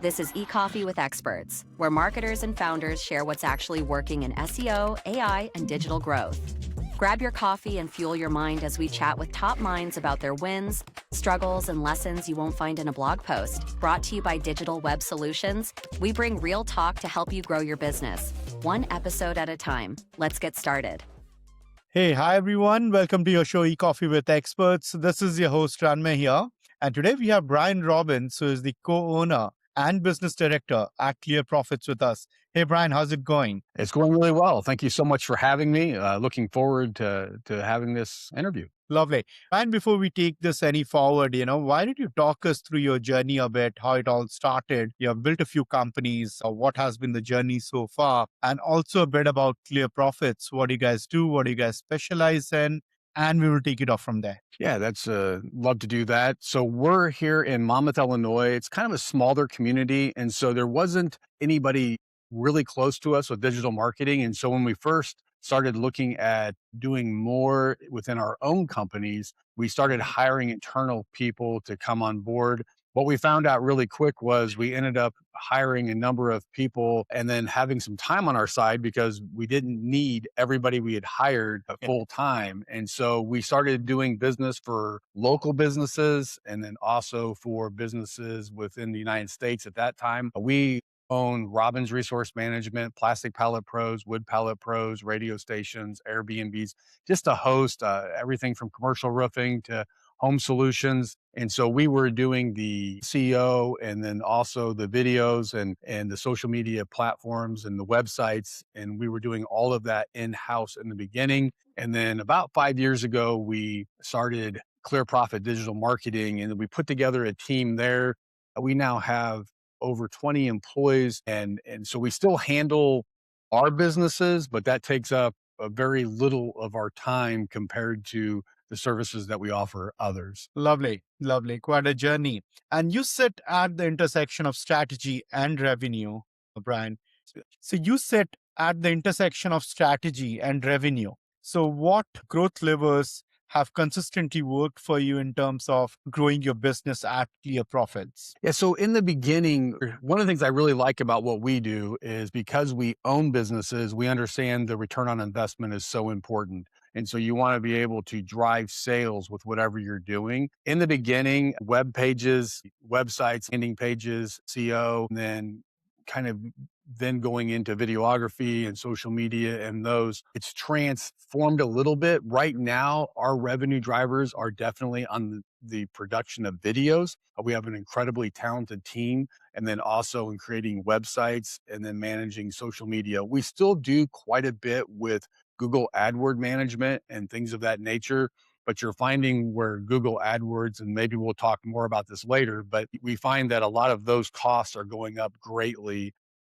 This is eCoffee with Experts, where marketers and founders share what's actually working in SEO, AI, and digital growth. Grab your coffee and fuel your mind as we chat with top minds about their wins, struggles, and lessons you won't find in a blog post. Brought to you by Digital Web Solutions, we bring real talk to help you grow your business, one episode at a time. Let's get started. Hey, hi everyone. Welcome to your show, eCoffee with Experts. This is your host, Ranmay here. And today we have Bryon Robbins, who is the co-owner and business director at Clear Profits with us. Hey, Bryon, how's it going? It's going really well. Thank you so much for having me. Looking forward to having this interview. Lovely. And before we take this any forward, why don't you talk us through your journey a bit, how it all started? You have built a few companies, what has been the journey so far, and also a bit about Clear Profits. What do you guys do? What do you guys specialize in? And we will take it off from there. Yeah, that's love to do that. So we're here in Monmouth, Illinois. It's kind of a smaller community. And so there wasn't anybody really close to us with digital marketing. And so when we first started looking at doing more within our own companies, we started hiring internal people to come on board. What we found out really quick was we ended up hiring a number of people and then having some time on our side because we didn't need everybody we had hired full time. And so we started doing business for local businesses and then also for businesses within the United States at that time. We own Robbins Resource Management, Plastic Pallet Pros, Wood Pallet Pros, radio stations, Airbnbs, just to host everything from commercial roofing to home solutions. And so we were doing the CEO and then also the videos and the social media platforms and the websites. And we were doing all of that in-house in the beginning. And then about 5 years ago, we started Clear Profit Digital Marketing and we put together a team there. We now have over 20 employees. And so we still handle our businesses, but that takes up a very little of our time compared to the services that we offer others. Lovely. Quite a journey. And you sit at the intersection of strategy and revenue, Bryon. So you sit at the intersection of strategy and revenue. So what growth levers have consistently worked for you in terms of growing your business at Clear Profits? Yeah, so in the beginning, one of the things I really like about what we do is because we own businesses, we understand the return on investment is so important. And so you want to be able to drive sales with whatever you're doing. In the beginning, web pages, websites, landing pages, SEO, and then going into videography and social media and those, it's transformed a little bit. Right now, our revenue drivers are definitely on the production of videos. We have an incredibly talented team, and then also in creating websites and then managing social media. We still do quite a bit with Google AdWord management and things of that nature. But you're finding where Google AdWords, and maybe we'll talk more about this later, but we find that a lot of those costs are going up greatly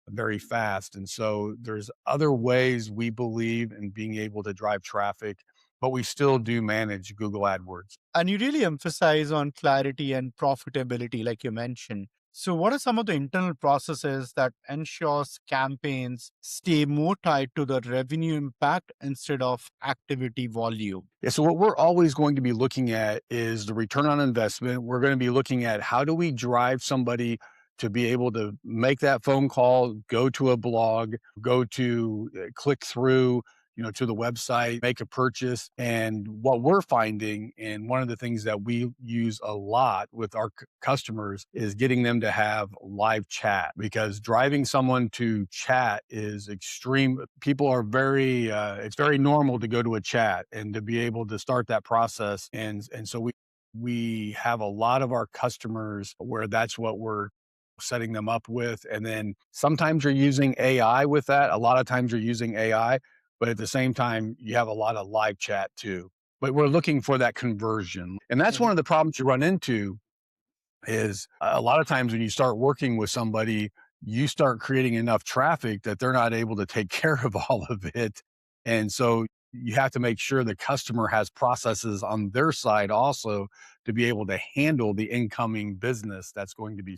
very fast. And so there's other ways we believe in being able to drive traffic, but we still do manage Google AdWords. And you really emphasize on clarity and profitability, like you mentioned. So what are some of the internal processes that ensures campaigns stay more tied to the revenue impact instead of activity volume? Yeah, so what we're always going to be looking at is the return on investment. We're going to be looking at how do we drive somebody to be able to make that phone call, go to a blog, go to click through, to the website, make a purchase. And what we're finding, and one of the things that we use a lot with our customers is getting them to have live chat, because driving someone to chat is extreme. People are it's very normal to go to a chat and to be able to start that process. And so we have a lot of our customers where that's what we're setting them up with. And then sometimes you're using AI with that. A lot of times you're using AI, but at the same time, you have a lot of live chat too. But we're looking for that conversion. And that's one of the problems you run into is a lot of times when you start working with somebody, you start creating enough traffic that they're not able to take care of all of it. And so you have to make sure the customer has processes on their side also to be able to handle the incoming business that's going to be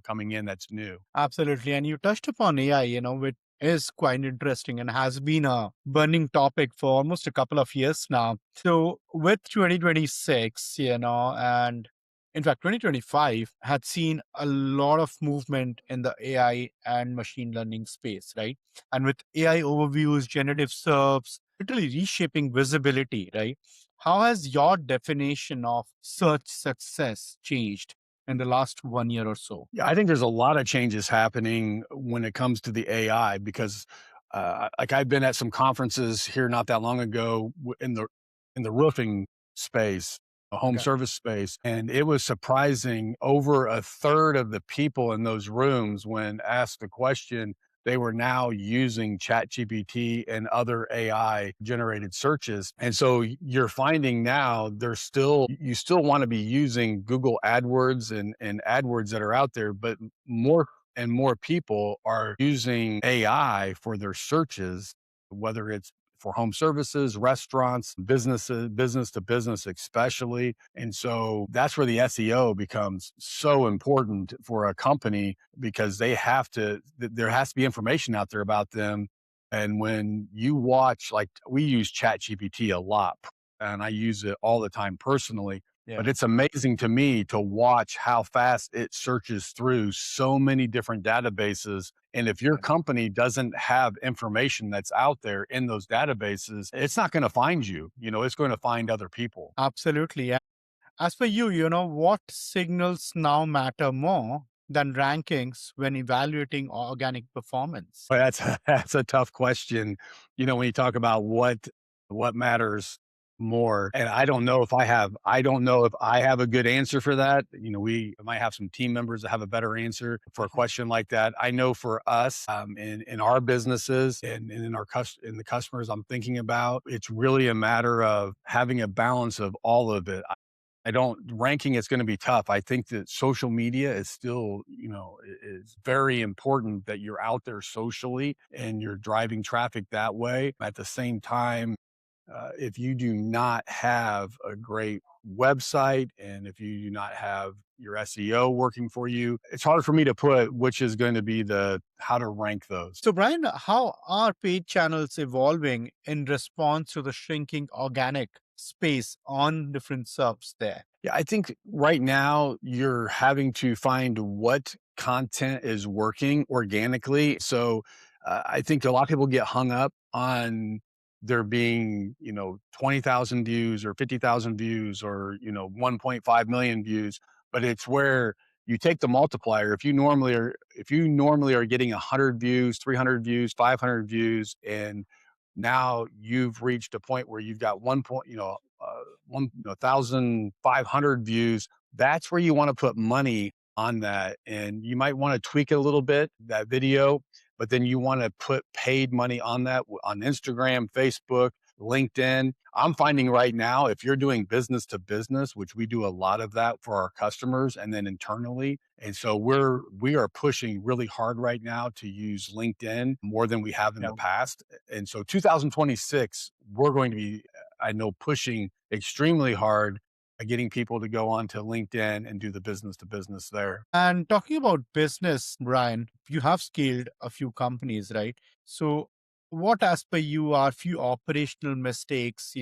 coming in that's new. Absolutely. And you touched upon AI, which is quite interesting and has been a burning topic for almost a couple of years now. So with 2026, and In fact, 2025 had seen a lot of movement in the AI and machine learning space, right? And with AI overviews, generative SERPs, literally reshaping visibility, right? How has your definition of search success changed in the last 1 year or so? Yeah, I think there's a lot of changes happening when it comes to the AI because, like I've been at some conferences here not that long ago in the roofing space, a home Okay. service space, and it was surprising. Over a third of the people in those rooms, when asked the question, they were now using ChatGPT and other AI generated searches. And so you're finding now you still want to be using Google AdWords and AdWords that are out there, but more and more people are using AI for their searches, whether it's for home services, restaurants, businesses, business to business, especially. And so that's where the SEO becomes so important for a company because there has to be information out there about them. And when you watch, like we use ChatGPT a lot and I use it all the time personally, but Yeah. it's amazing to me to watch how fast it searches through so many different databases. And if your Yeah. company doesn't have information that's out there in those databases, it's not going to find you. It's going to find other people. Absolutely. And as for you, what signals now matter more than rankings when evaluating organic performance? But that's a tough question. When you talk about what matters more, and I don't know if I have a good answer for that. We might have some team members that have a better answer for a question like that. I know for us, in our businesses and in the customers I'm thinking about, it's really a matter of having a balance of all of it. I don't ranking is going to be tough. I think that social media is still, is very important that you're out there socially and you're driving traffic that way. At the same time, if you do not have a great website and if you do not have your SEO working for you, it's hard for me to put which is going to be how to rank those. So, Brian, how are paid channels evolving in response to the shrinking organic space on different subs there? Yeah, I think right now you're having to find what content is working organically. So I think a lot of people get hung up on there being, 20,000 views or 50,000 views or, 1.5 million views, but it's where you take the multiplier. If you normally are getting 100 views, 300 views, 500 views, and now you've reached a point where you've got 1,500 views. That's where you want to put money on that. And you might want to tweak it a little bit, that video, but then you want to put paid money on that on Instagram, Facebook, LinkedIn. I'm finding right now, if you're doing business to business, which we do a lot of that for our customers and then internally. And so we are pushing really hard right now to use LinkedIn more than we have in Yeah. the past. And so 2026, we're going to be, I know, pushing extremely hard at getting people to go onto LinkedIn and do the business to business there. And talking about business, Brian, you have scaled a few companies, right? So, what, as per you, are few operational mistakes,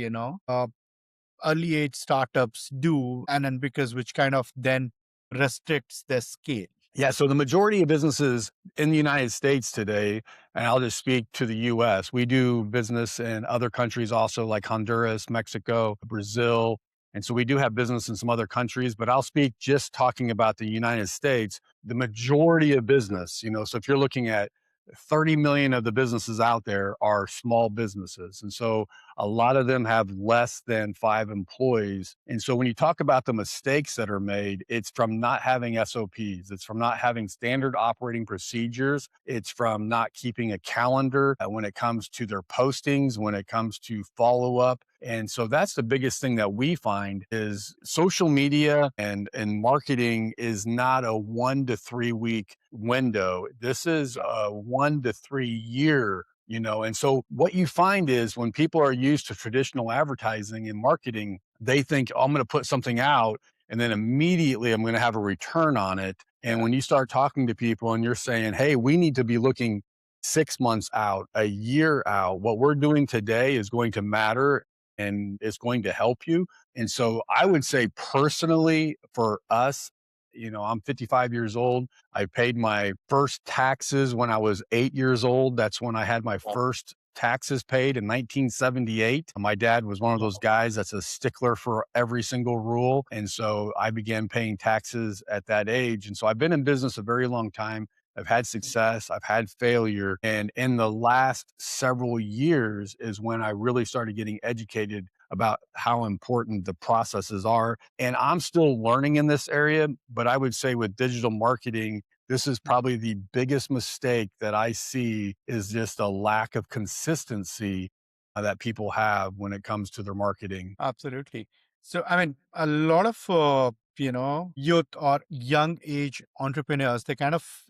early age startups do, and then because which kind of then restricts their scale? Yeah, so the majority of businesses in the United States today, and I'll just speak to the US, we do business in other countries also like Honduras, Mexico, Brazil. And so we do have business in some other countries, but I'll speak just talking about the United States. The majority of business, so if you're looking at 30 million of the businesses out there are small businesses. And so a lot of them have less than 5 employees. And so when you talk about the mistakes that are made, it's from not having SOPs, it's from not having standard operating procedures, it's from not keeping a calendar when it comes to their postings, when it comes to follow up. And so that's the biggest thing that we find is social media and marketing is not a 1 to 3 week window. This is a 1 to 3 year, and so what you find is when people are used to traditional advertising and marketing, they think, oh, I'm going to put something out and then immediately I'm going to have a return on it. And Yeah. when you start talking to people and you're saying, hey, we need to be looking 6 months out, a year out, what we're doing today is going to matter and it's going to help you. And so I would say personally for us, I'm 55 years old. I paid my first taxes when I was 8 years old. That's when I had my first taxes paid in 1978. My dad was one of those guys that's a stickler for every single rule. And so I began paying taxes at that age. And so I've been in business a very long time. I've had success, I've had failure. And in the last several years is when I really started getting educated about how important the processes are. And I'm still learning in this area, but I would say with digital marketing, this is probably the biggest mistake that I see is just a lack of consistency that people have when it comes to their marketing. Absolutely. So, I mean, a lot of, youth or young age entrepreneurs, they kind of,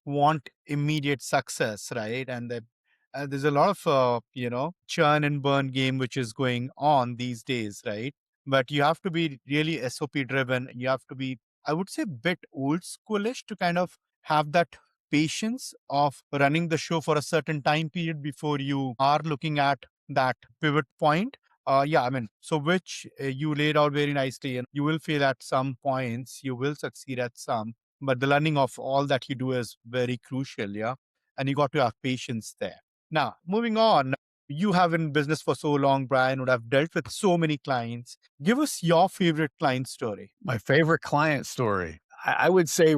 want immediate success, right? And there's a lot of, churn and burn game which is going on these days, right? But you have to be really SOP driven. You have to be, I would say, bit old schoolish to kind of have that patience of running the show for a certain time period before you are looking at that pivot point. Yeah, I mean, so which you laid out very nicely, and you will fail at some points, you will succeed at some, but the learning of all that you do is very crucial. Yeah. And you got to have patience there. Now, moving on, you have been in business for so long, Bryon, would have dealt with so many clients. Give us your favorite client story. My favorite client story, I would say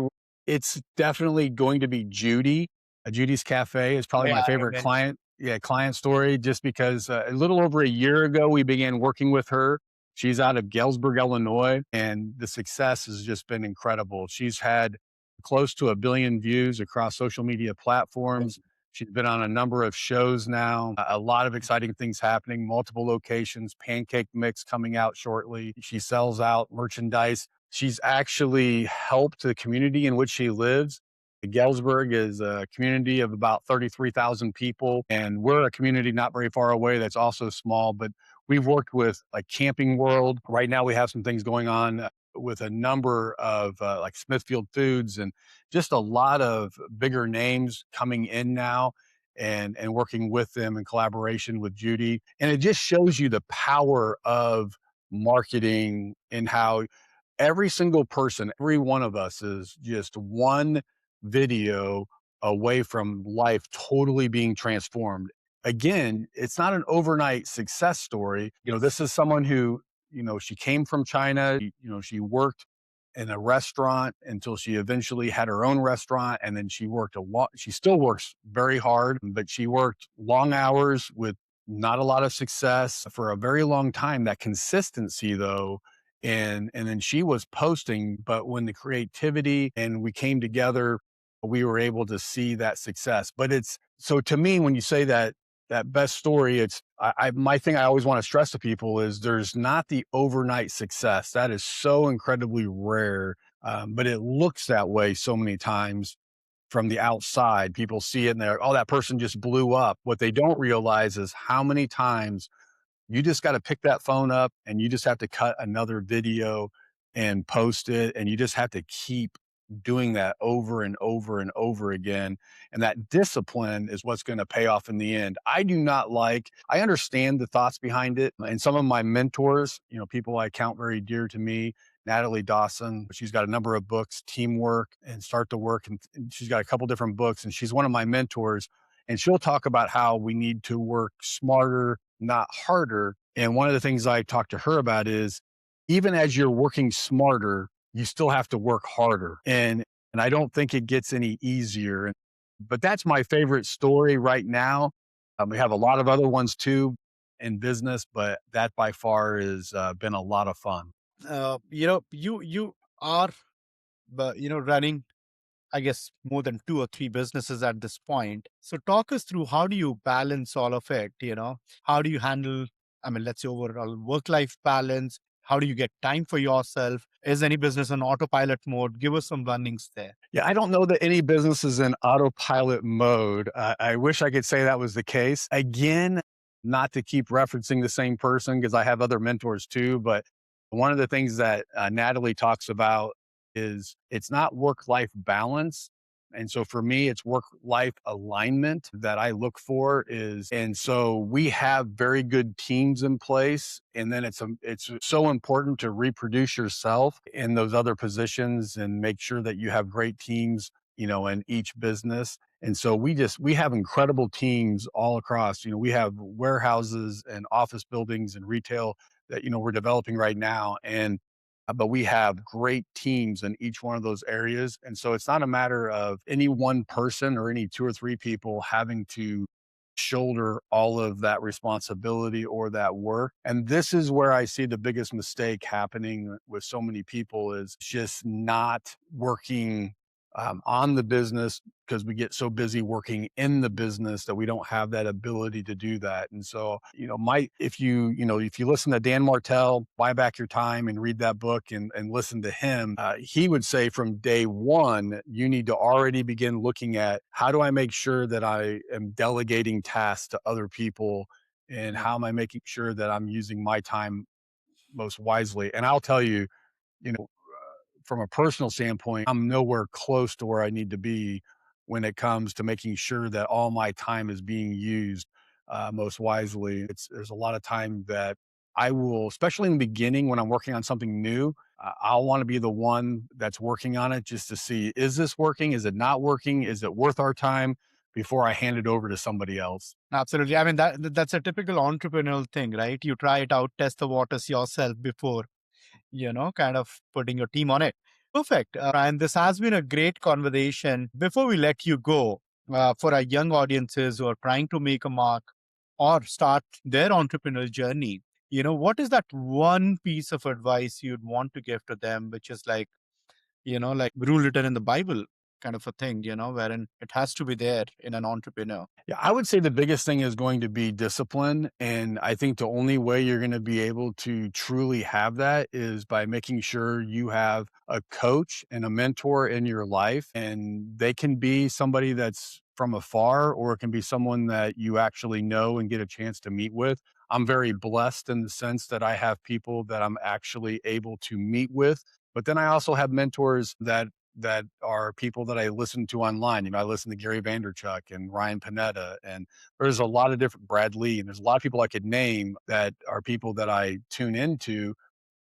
it's definitely going to be Judy. Judy's Cafe is probably Yeah, my I favorite mentioned. client story, just because a little over a year ago, we began working with her. She's out of Galesburg, Illinois, and the success has just been incredible. She's had close to 1 billion views across social media platforms. She's been on a number of shows now, a lot of exciting things happening, multiple locations, pancake mix coming out shortly. She sells out merchandise. She's actually helped the community in which she lives. Galesburg is a community of about 33,000 people, and we're a community not very far away that's also small, but we've worked with like Camping World. Right now we have some things going on with a number of like Smithfield Foods and just a lot of bigger names coming in now and working with them in collaboration with Judy. And it just shows you the power of marketing and how every single person, every one of us is just one video away from life totally being transformed. Again, it's not an overnight success story. This is someone who, she came from China, she worked in a restaurant until she eventually had her own restaurant. And then she worked a lot. She still works very hard, but she worked long hours with not a lot of success for a very long time. That consistency, though, and then she was posting, but when the creativity and we came together, we were able to see that success. But it's so to me, when you say that best story, it's my thing I always want to stress to people is there's not the overnight success. That is so incredibly rare. But it looks that way so many times from the outside. People see it and they're, oh, that person just blew up. What they don't realize is how many times you just got to pick that phone up and you just have to cut another video and post it. And you just have to keep doing that over and over and over again. And that discipline is what's going to pay off in the end. I understand the thoughts behind it. And some of my mentors, people I count very dear to me, Natalie Dawson, she's got a number of books, Teamwork and Start to Work. And she's got a couple different books and she's one of my mentors. And she'll talk about how we need to work smarter, not harder. And one of the things I talk to her about is even as you're working smarter, you still have to work harder. And I don't think it gets any easier. But that's my favorite story right now. We have a lot of other ones too in business, but that by far has been a lot of fun. You are, running, I guess, more than 2 or 3 businesses at this point. So talk us through, how do you balance all of it? How do you handle, I mean, let's say, overall work-life balance? How do you get time for yourself? Is any business on autopilot mode? Give us some learnings there. Yeah, I don't know that any business is in autopilot mode. I wish I could say that was the case. Again, not to keep referencing the same person because I have other mentors too, but one of the things that Natalie talks about is it's not work-life balance And so for me, it's work-life alignment that I look for and so we have very good teams in place. And then it's so important to reproduce yourself in those other positions and make sure that you have great teams, in each business. And so we have incredible teams all across. We have warehouses and office buildings and retail that, we're developing right now. But we have great teams in each one of those areas. And so it's not a matter of any one person or any two or three people having to shoulder all of that responsibility or that work. And this is where I see the biggest mistake happening with so many people is just not working on the business because we get so busy working in the business that we don't have that ability to do that. And so, if you listen to Dan Martell, Buy Back Your Time and read that book and listen to him, he would say from day one, you need to already begin looking at how do I make sure that I am delegating tasks to other people and how am I making sure that I'm using my time most wisely. And I'll tell you, you know, from a personal standpoint, I'm nowhere close to where I need to be when it comes to making sure that all my time is being used most wisely. There's a lot of time that I will, especially in the beginning when I'm working on something new, I'll want to be the one that's working on it just to see, is this working? Is it not working? Is it worth our time before I hand it over to somebody else? Absolutely. I mean, that's a typical entrepreneurial thing, right? You try it out, test the waters yourself before, kind of putting your team on it. Perfect. And this has been a great conversation. Before we let you go, for our young audiences who are trying to make a mark or start their entrepreneurial journey, what is that one piece of advice you'd want to give to them, which is like, like rule written in the Bible kind of a thing, wherein it has to be there in an entrepreneur? Yeah, I would say the biggest thing is going to be discipline. And I think the only way you're going to be able to truly have that is by making sure you have a coach and a mentor in your life. And they can be somebody that's from afar, or it can be someone that you actually know and get a chance to meet with. I'm very blessed in the sense that I have people that I'm actually able to meet with. But then I also have mentors that are people that I listen to online. I listen to Gary Vaynerchuk and Ryan Panetta, and there's a lot of different Brad Lee, and there's a lot of people I could name that are people that I tune into.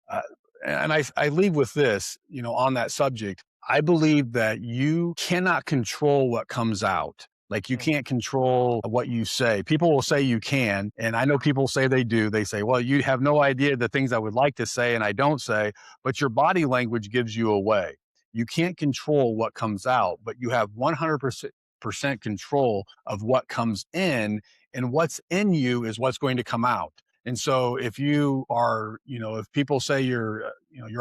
Uh, and I leave with this, on that subject. I believe that you cannot control what comes out. Like you can't control what you say. People will say you can. And I know people say they do. They say, well, you have no idea the things I would like to say and I don't say, but your body language gives you away. You can't control what comes out, but you have 100% control of what comes in, and what's in you is what's going to come out. And so if you are, if people say you're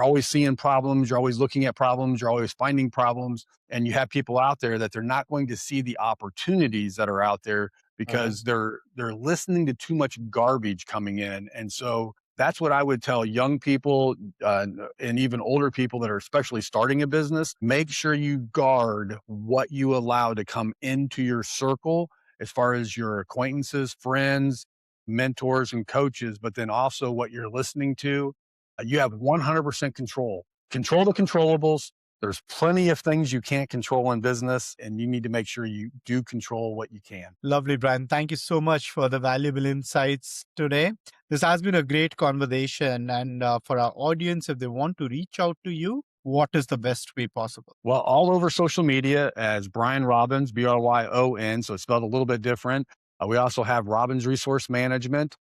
always seeing problems, you're always looking at problems, you're always finding problems, and you have people out there that they're not going to see the opportunities that are out there because they're listening to too much garbage coming in. And so that's what I would tell young people and even older people that are especially starting a business. Make sure you guard what you allow to come into your circle as far as your acquaintances, friends, mentors, and coaches, but then also what you're listening to. You have 100% control. Control the controllables. There's plenty of things you can't control in business, and you need to make sure you do control what you can. Lovely, Bryon. Thank you so much for the valuable insights today. This has been a great conversation. And for our audience, if they want to reach out to you, what is the best way possible? Well, all over social media as Bryon Robbins, Bryon. So it's spelled a little bit different. We also have Robbins Resource Management.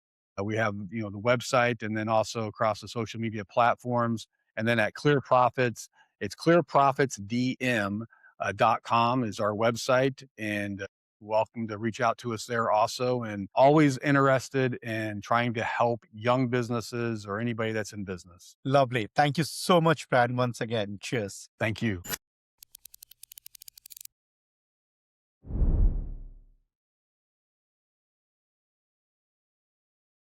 We have, the website, and then also across the social media platforms. And then at Clear Profits, it's clearprofitsdm.com is our website. And welcome to reach out to us there also. And always interested in trying to help young businesses or anybody that's in business. Lovely. Thank you so much, Brad, once again. Cheers. Thank you.